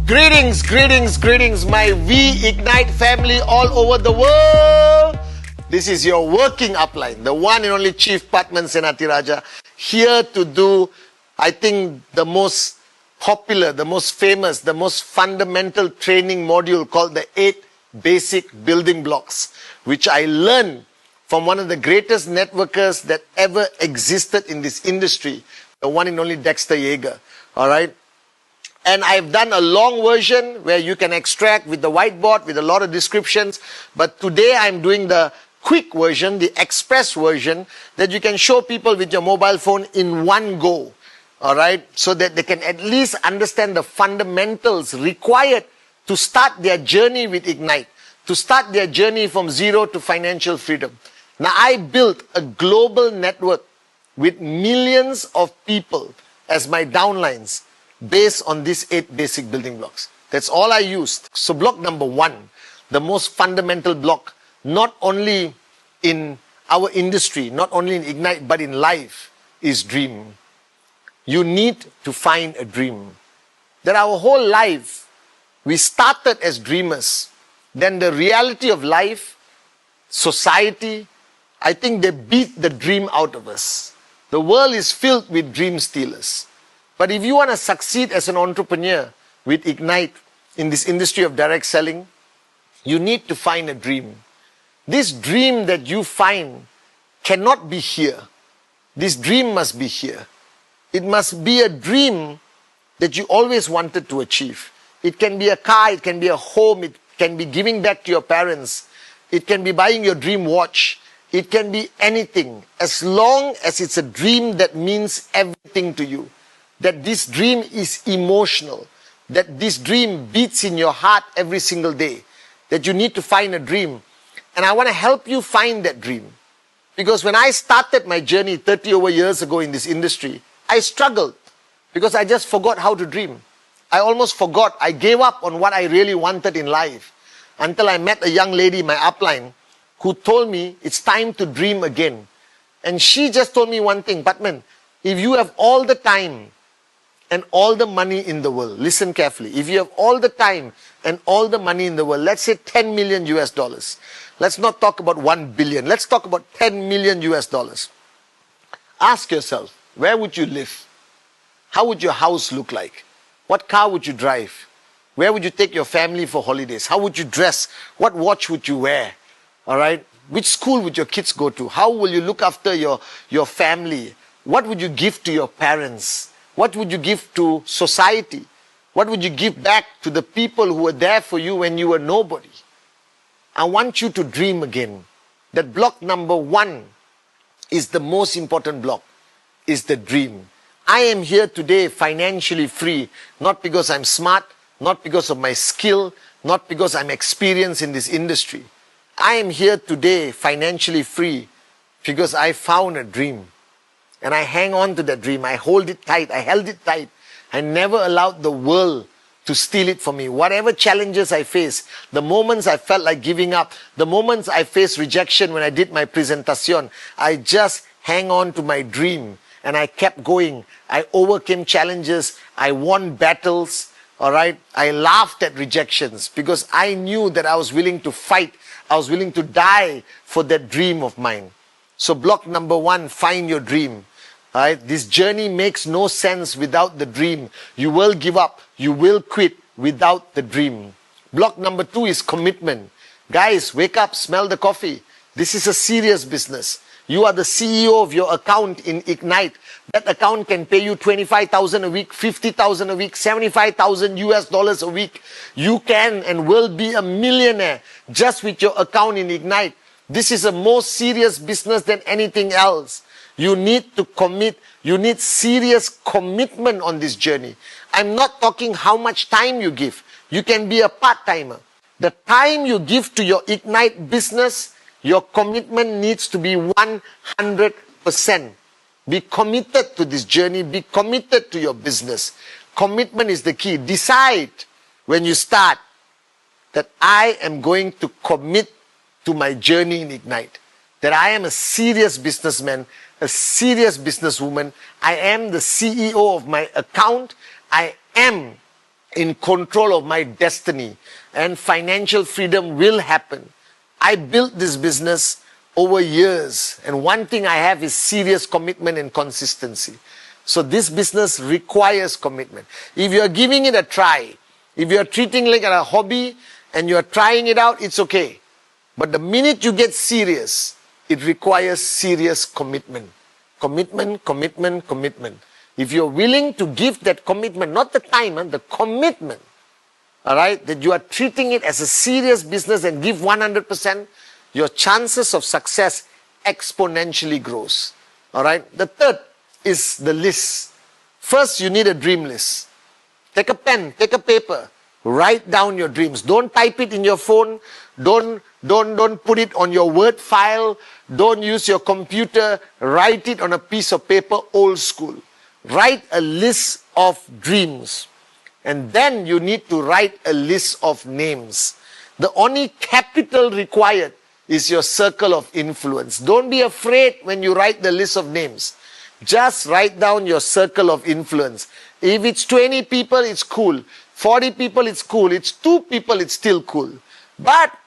Greetings, greetings, greetings, my V-Ignite family all over the world. This is your working upline, the one and only Chief Pathman SENATHIRAJAH, here to do, I think, the most popular, the most famous, the most fundamental training module called the 8 Basic Building Blocks, which I learned from one of the greatest networkers that ever existed in this industry, the one and only Dexter Yeager. All right. And I've done a long version where you can extract with the whiteboard with a lot of descriptions. But today I'm doing the quick version, the express version, that you can show people with your mobile phone in one go. All right. So that they can at least understand the fundamentals required to start their journey with Ignite, to start their journey from zero to financial freedom. Now, I built a global network with millions of people as my downlines, based on these 8 basic building blocks. That's all I used. So block number 1, the most fundamental block, not only in our industry, not only in Ignite, but in life, is dream. You need to find a dream. That our whole life, we started as dreamers. Then the reality of life, society, I think they beat the dream out of us. The world is filled with dream stealers. But if you want to succeed as an entrepreneur with Ignite in this industry of direct selling, you need to find a dream. This dream that you find cannot be here. This dream must be here. It must be a dream that you always wanted to achieve. It can be a car, it can be a home, it can be giving back to your parents, it can be buying your dream watch, it can be anything, as long as it's a dream that means everything to you. That this dream is emotional, that this dream beats in your heart every single day, that you need to find a dream. And I want to help you find that dream. Because when I started my journey 30 over years ago in this industry, I struggled because I just forgot how to dream. I almost forgot. I gave up on what I really wanted in life until I met a young lady, my upline, who told me it's time to dream again. And she just told me one thing, Pathman, if you have all the time and all the money in the world, listen carefully, if you have all the time and all the money in the world, let's say 10 million US dollars. Let's not talk about 1 billion. Let's talk about 10 million US dollars. Ask yourself, where would you live? How would your house look like? What car would you drive? Where would you take your family for holidays? How would you dress? What watch would you wear? All right. Which school would your kids go to? How will you look after your family? What would you give to your parents? What would you give to society? What would you give back to the people who were there for you when you were nobody? I want you to dream again. That block number 1 is the most important block, is the dream. I am here today financially free, not because I'm smart, not because of my skill, not because I'm experienced in this industry. I am here today financially free because I found a dream. And I hang on to that dream. I hold it tight. I held it tight. I never allowed the world to steal it from me. Whatever challenges I face, the moments I felt like giving up, the moments I faced rejection when I did my presentation, I just hang on to my dream. And I kept going. I overcame challenges. I won battles. All right. I laughed at rejections because I knew that I was willing to fight. I was willing to die for that dream of mine. So block number 1, find your dream. All right? This journey makes no sense without the dream. You will give up. You will quit without the dream. Block number 2 is commitment. Guys, wake up, smell the coffee. This is a serious business. You are the CEO of your account in Ignite. That account can pay you 25,000 a week, 50,000 a week, 75,000 US dollars a week. You can and will be a millionaire just with your account in Ignite. This is a more serious business than anything else. You need to commit. You need serious commitment on this journey. I'm not talking how much time you give. You can be a part-timer. The time you give to your Ignite business, your commitment needs to be 100%. Be committed to this journey. Be committed to your business. Commitment is the key. Decide when you start that I am going to commit to my journey in Ignite. That I am a serious businessman, a serious businesswoman. I am the CEO of my account. I am in control of my destiny, and financial freedom will happen. I built this business over years, and one thing I have is serious commitment and consistency. So this business requires commitment. If you're giving it a try, if you're treating it like a hobby and you're trying it out, it's okay. But the minute you get serious, it requires serious commitment. Commitment, commitment, commitment. If you're willing to give that commitment, not the time, the commitment, all right, that you are treating it as a serious business and give 100%, your chances of success exponentially grows. All right. The third is the list. First, you need a dream list. Take a pen, take a paper, write down your dreams. Don't type it in your phone. Don't put it on your Word file. Don't use your computer. Write it on a piece of paper, old school. Write a list of dreams. And then you need to write a list of names. The only capital required is your circle of influence. Don't be afraid when you write the list of names. Just write down your circle of influence. If it's 20 people, it's cool. 40 people, it's cool. It's 2 people, it's still cool. But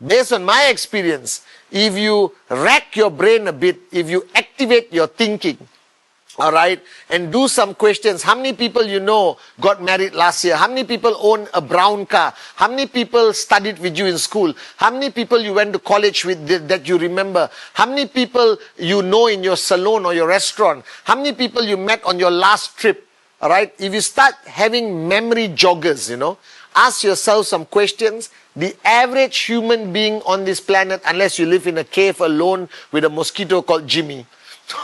based on my experience, if you rack your brain a bit, if you activate your thinking, all right, and do some questions. How many people you know got married last year? How many people own a brown car? How many people studied with you in school? How many people you went to college with that you remember? How many people you know in your salon or your restaurant? How many people you met on your last trip? All right, if you start having memory joggers, ask yourself some questions. The average human being on this planet, unless you live in a cave alone with a mosquito called Jimmy,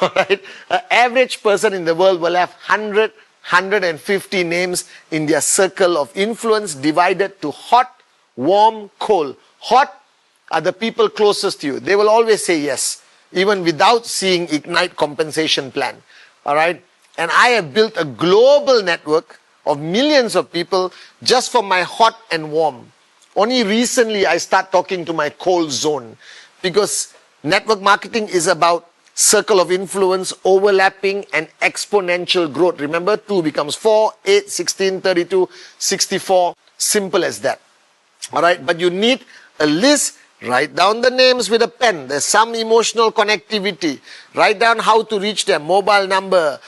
all right, an average person in the world will have 100, 150 names in their circle of influence divided to hot, warm, cold. Hot are the people closest to you. They will always say yes, even without seeing Ignite compensation plan. All right. And I have built a global network of millions of people just for my hot and warm. Only recently I start talking to my cold zone, because network marketing is about circle of influence, overlapping, and exponential growth. Remember, 2 becomes 4, 8, 16, 32, 64. Simple as that. All right, but you need a list. Write down the names with a pen. There's some emotional connectivity. Write down how to reach them, mobile number,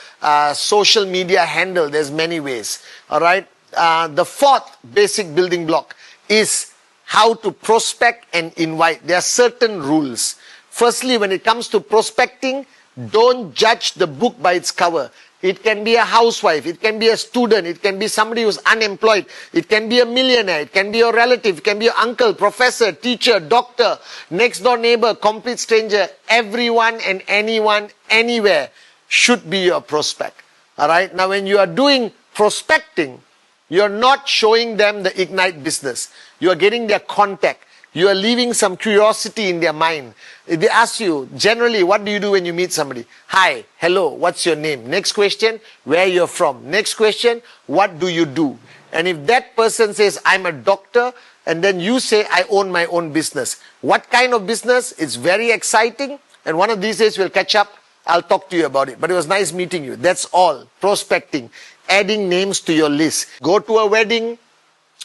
social media handle. There's many ways. All right. The fourth basic building block is how to prospect and invite. There are certain rules. Firstly, when it comes to prospecting, don't judge the book by its cover. It can be a housewife, it can be a student, it can be somebody who's unemployed, it can be a millionaire, it can be your relative, it can be your uncle, professor, teacher, doctor, next door neighbor, complete stranger. Everyone and anyone, anywhere should be your prospect. All right. Now, when you are doing prospecting, you're not showing them the Ignite business. You are getting their contact. You are leaving some curiosity in their mind. If they ask you, generally, what do you do when you meet somebody? Hi, hello, what's your name? Next question, where you're from. Next question, what do you do? And if that person says, I'm a doctor, and then you say, I own my own business. What kind of business? It's very exciting. And one of these days we'll catch up. I'll talk to you about it. But it was nice meeting you. That's all. Prospecting. Adding names to your list. Go to a wedding.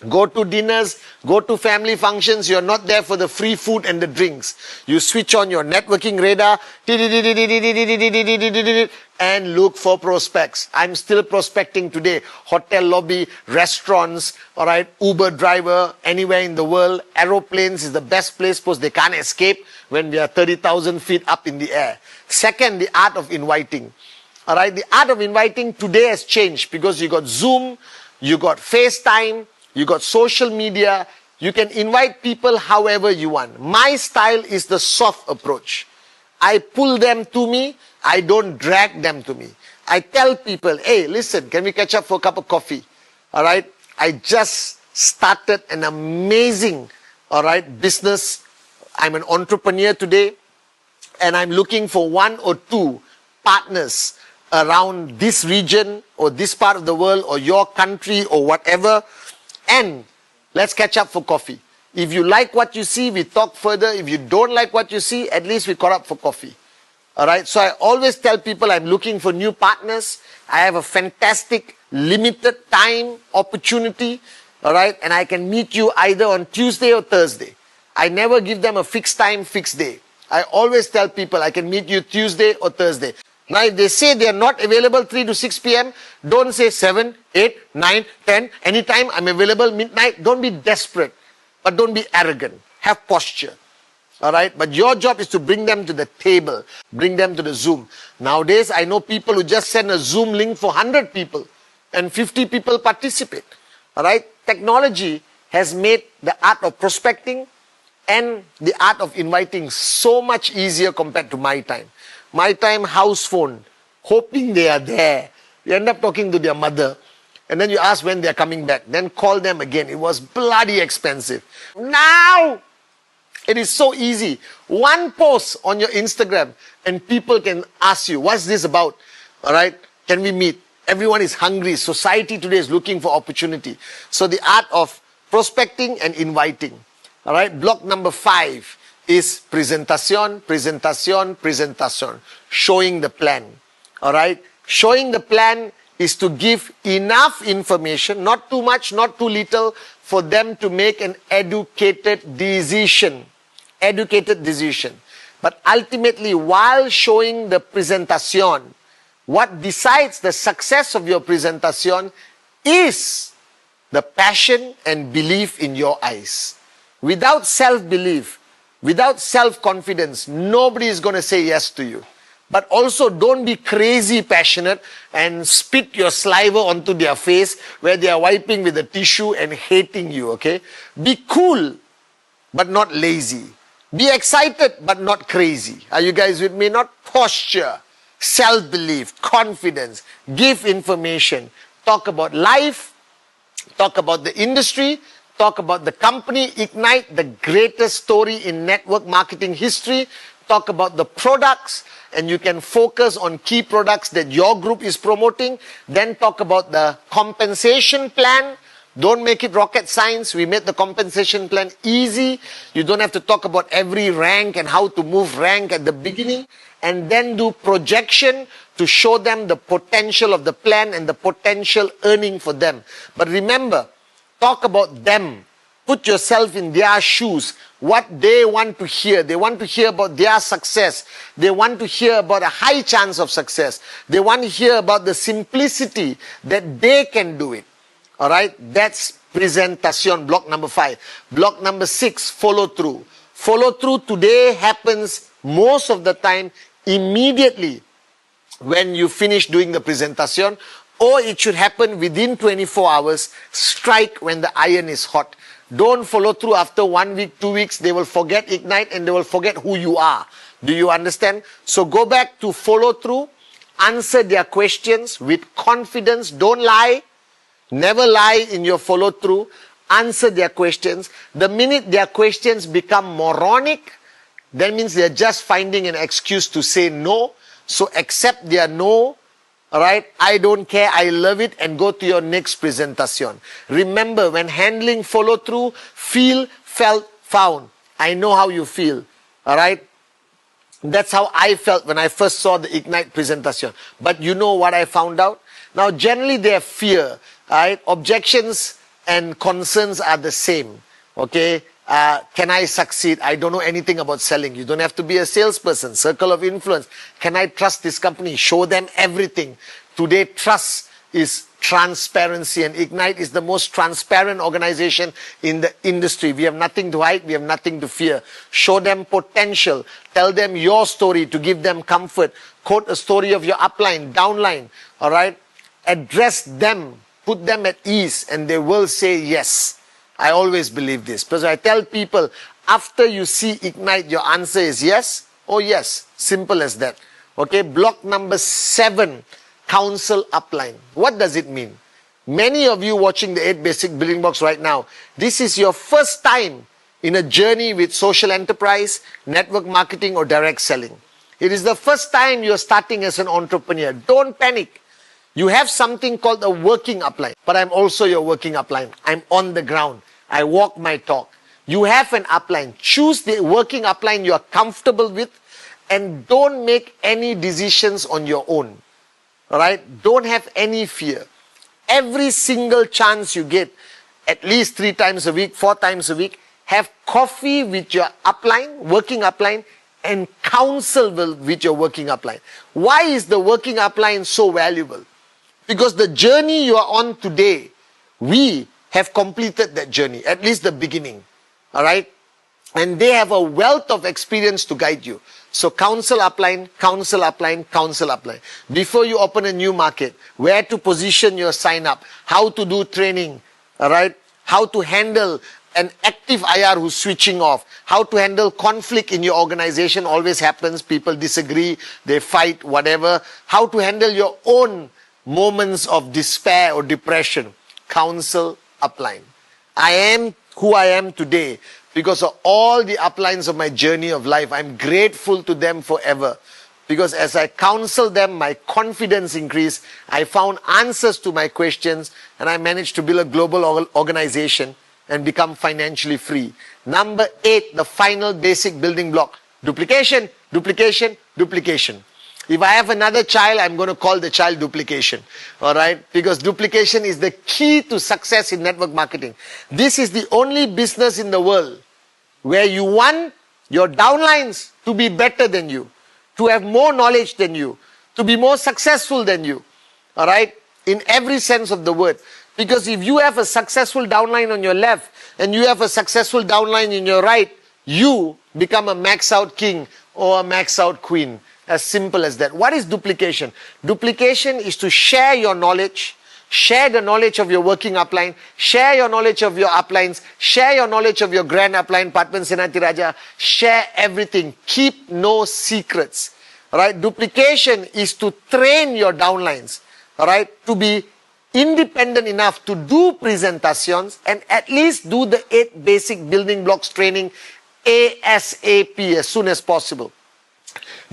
Go to dinners, go to family functions. You're not there for the free food and the drinks. You switch on your networking radar and look for prospects. I'm still prospecting today. Hotel lobby, restaurants, all right, Uber driver, anywhere in the world. Aeroplanes is the best place because they can't escape when we are 30,000 feet up in the air. Second, the art of inviting. All right, the art of inviting today has changed because you got Zoom, you got FaceTime, you got social media. You can invite people however you want. My style is the soft approach. I pull them to me. I don't drag them to me. I tell people, hey, listen, can we catch up for a cup of coffee? All right. I just started an amazing, all right, business. I'm an entrepreneur today, and I'm looking for 1 or 2 partners around this region or this part of the world or your country or whatever. And let's catch up for coffee. If you like what you see, we talk further. If you don't like what you see, at least we caught up for coffee. All right. So I always tell people I'm looking for new partners. I have a fantastic limited time, opportunity, all right? And I can meet you either on Tuesday or Thursday. I never give them a fixed time, fixed day. I always tell people I can meet you Tuesday or Thursday. Now, if they say they are not available 3 to 6 p.m., don't say 7, 8, 9, 10, anytime I'm available, midnight. Don't be desperate, but don't be arrogant. Have posture, all right? But your job is to bring them to the table, bring them to the Zoom. Nowadays, I know people who just send a Zoom link for 100 people and 50 people participate, all right? Technology has made the art of prospecting and the art of inviting so much easier compared to my time. My time, house phone, hoping they are there. You end up talking to their mother, and then you ask when they are coming back. Then call them again. It was bloody expensive. Now, it is so easy. One post on your Instagram, and people can ask you, what's this about? All right, can we meet? Everyone is hungry. Society today is looking for opportunity. So the art of prospecting and inviting. All right, block number 5 is presentation, presentation, presentation. Showing the plan. All right, showing the plan is to give enough information, not too much, not too little, for them to make an educated decision. Educated decision. But ultimately, while showing the presentation, what decides the success of your presentation is the passion and belief in your eyes. Without self-belief, without self-confidence, nobody is going to say yes to you. But also don't be crazy passionate and spit your saliva onto their face where they are wiping with a tissue and hating you, okay? Be cool, but not lazy. Be excited, but not crazy. Are you guys with me? Not posture, self-belief, confidence, give information, talk about life, talk about the industry, talk about the company, Ignite, the greatest story in network marketing history. Talk about the products, and you can focus on key products that your group is promoting. Then talk about the compensation plan. Don't make it rocket science. We made the compensation plan easy. You don't have to talk about every rank and how to move rank at the beginning. And then do projection to show them the potential of the plan and the potential earning for them. But remember, talk about them. Put yourself in their shoes. What they want to hear. They want to hear about their success. They want to hear about a high chance of success. They want to hear about the simplicity that they can do it. All right? That's presentation, block number 5. Block number 6, follow through. Follow through today happens most of the time immediately when you finish doing the presentation, or it should happen within 24 hours, strike when the iron is hot. Don't follow through after 1 week, 2 weeks. They will forget Ignite and they will forget who you are. Do you understand? So go back to follow through. Answer their questions with confidence. Don't lie. Never lie in your follow through. Answer their questions. The minute their questions become moronic, that means they're just finding an excuse to say no. So accept their no. All right, I don't care, I love it, and go to your next presentation. Remember, when handling follow through, feel, felt, found. I know how you feel. All right, that's how I felt when I first saw the Ignite presentation. But you know what I found out? Now, generally, they have fear. All right, objections and concerns are the same. Okay. Can I succeed? I don't know anything about selling. You don't have to be a salesperson. Circle of influence. Can I trust this company? Show them everything. Today, trust is transparency, and Ignite is the most transparent organization in the industry. We have nothing to hide. We have nothing to fear. Show them potential. Tell them your story to give them comfort. Quote a story of your upline, downline. All right? Address them. Put them at ease, and they will say yes. I always believe this, because I tell people, after you see Ignite, your answer is yes or yes. Simple as that. Okay, block number 7, counsel upline. What does it mean? Many of you watching the 8 Basic Building Blocks right now, this is your first time in a journey with social enterprise, network marketing, or direct selling. It is the first time you're starting as an entrepreneur. Don't panic. You have something called a working upline, but I'm also your working upline. I'm on the ground. I walk my talk. You have an upline. Choose the working upline you are comfortable with, and don't make any decisions on your own. All right? Don't have any fear. every single chance you get, at least 3 times a week, 4 times a week, have coffee with your upline, working upline, and counsel with your working upline. Why is the working upline so valuable? Because the journey you are on today, we have completed that journey, at least the beginning. All right? And they have a wealth of experience to guide you. So counsel upline, counsel upline, counsel upline. Before you open a new market, where to position your sign up, how to do training, all right? How to handle an active IR who's switching off, how to handle conflict in your organization, always happens, people disagree, they fight, whatever. How to handle your own moments of despair or depression, counsel upline. I am who I am today because of all the uplines of my journey of life. I'm grateful to them forever. Because as I counsel them, my confidence increased. I found answers to my questions and I managed to build a global organization and become financially free. Number 8, the final basic building block. Duplication, duplication, duplication. If I have another child, I'm going to call the child duplication. Alright? Because duplication is the key to success in network marketing. This is the only business in the world where you want your downlines to be better than you, to have more knowledge than you, to be more successful than you. Alright? In every sense of the word. Because if you have a successful downline on your left and you have a successful downline in your right, you become a max out king or a max out queen. As simple as that. What is duplication? Duplication is to share your knowledge, share the knowledge of your working upline, share your knowledge of your uplines, share your knowledge of your grand upline, Pathman, SENATHIRAJAH, share everything. Keep no secrets. Alright? Duplication is to train your downlines, alright, to be independent enough to do presentations and at least do the 8 basic building blocks training ASAP, as soon as possible.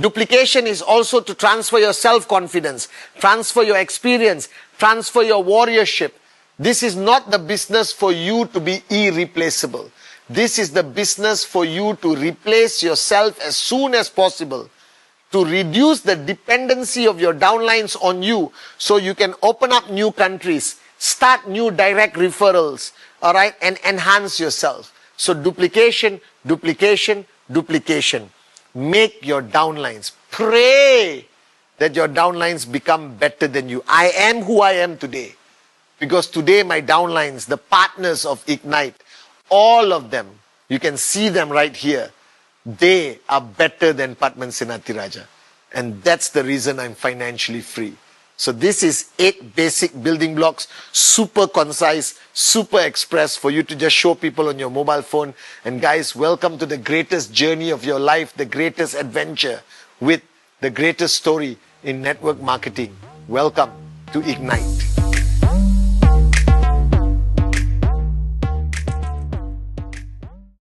Duplication is also to transfer your self-confidence, transfer your experience, transfer your warriorship. This is not the business for you to be irreplaceable. This is the business for you to replace yourself as soon as possible, to reduce the dependency of your downlines on you so you can open up new countries, start new direct referrals, all right, and enhance yourself. So duplication, duplication, duplication. Make your downlines. Pray that your downlines become better than you. I am who I am today. Because today my downlines, the partners of Ignite, all of them, you can see them right here. They are better than Pathman, SENATHIRAJAH. And that's the reason I'm financially free. So this is 8 basic building blocks, super concise, super express for you to just show people on your mobile phone. And guys, welcome to the greatest journey of your life, the greatest adventure with the greatest story in network marketing. Welcome to Ignite.